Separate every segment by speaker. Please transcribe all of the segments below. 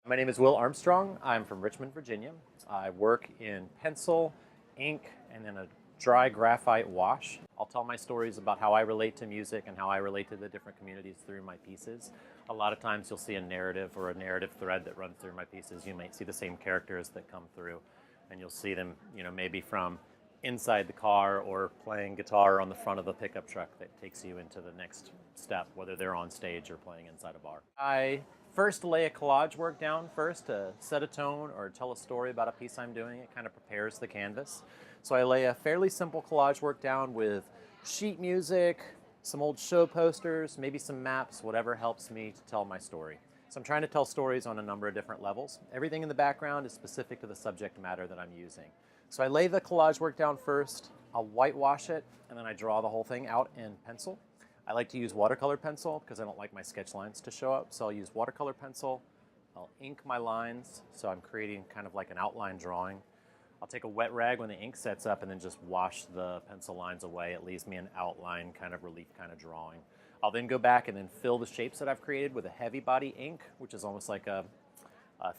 Speaker 1: My name is Will Armstrong. I'm from Richmond, Virginia. I work in pencil, ink, and then a dry graphite wash. I'll tell my stories about how I relate to music and how I relate to the different communities through my pieces. A lot of times you'll see a narrative or a narrative thread that runs through my pieces. You might see the same characters that come through, and you'll see them, maybe from inside the car or playing guitar on the front of a pickup truck that takes you into the next step, whether they're on stage or playing inside a bar. I first lay a collage work down first to set a tone or tell a story about a piece I'm doing. It kind of prepares the canvas. So I lay a fairly simple collage work down with sheet music, some old show posters, maybe some maps, whatever helps me to tell my story. So I'm trying to tell stories on a number of different levels. Everything in the background is specific to the subject matter that I'm using. So I lay the collage work down first, I'll whitewash it, and then I draw the whole thing out in pencil. I like to use watercolor pencil because I don't like my sketch lines to show up. So I'll use watercolor pencil, I'll ink my lines, so I'm creating kind of like an outline drawing. I'll take a wet rag when the ink sets up and then just wash the pencil lines away. It leaves me an outline kind of relief kind of drawing. I'll then go back and then fill the shapes that I've created with a heavy body ink, which is almost like a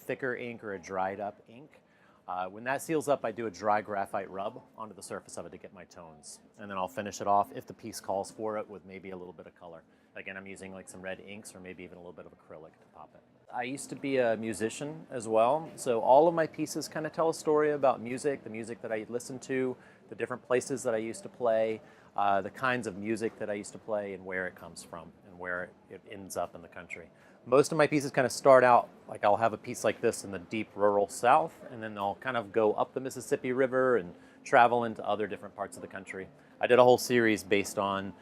Speaker 1: thicker ink or a dried up ink. When that seals up, I do a dry graphite rub onto the surface of it to get my tones. And then I'll finish it off, if the piece calls for it, with maybe a little bit of color. Again, I'm using like some red inks or maybe even a little bit of acrylic to pop it. I used to be a musician as well, so all of my pieces kind of tell a story about music, the music that I listen to, the different places that I used to play, the kinds of music that I used to play, and where it comes from and where it ends up in the country. Most of my pieces kind of start out, like I'll have a piece like this in the deep rural South, and then they'll kind of go up the Mississippi River and travel into other different parts of the country. I did a whole series based on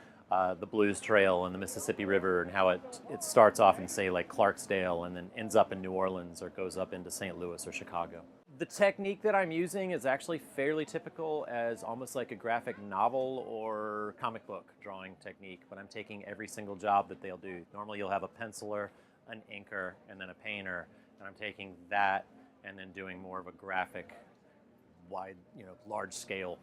Speaker 1: the Blues Trail and the Mississippi River and how it starts off in, say, like Clarksdale and then ends up in New Orleans or goes up into St. Louis or Chicago. The technique that I'm using is actually fairly typical as almost like a graphic novel or comic book drawing technique, but I'm taking every single job that they'll do. Normally you'll have a penciler, an inker, and then a painter, and I'm taking that and then doing more of a graphic, wide, large scale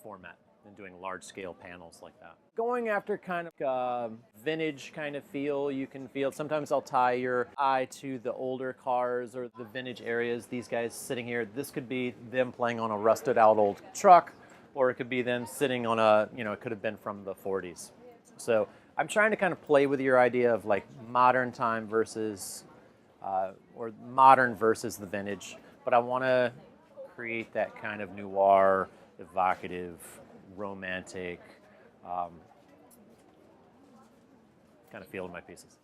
Speaker 1: format and doing large scale panels like that. Going after kind of vintage kind of feel, you can feel, sometimes I'll tie your eye to the older cars or the vintage areas. These guys sitting here, this could be them playing on a rusted out old truck, or it could be them sitting on a, it could have been from the 40s. So I'm trying to kind of play with your idea of like modern time versus, or modern versus the vintage, but I want to create that kind of noir, evocative, romantic kind of feel in my pieces.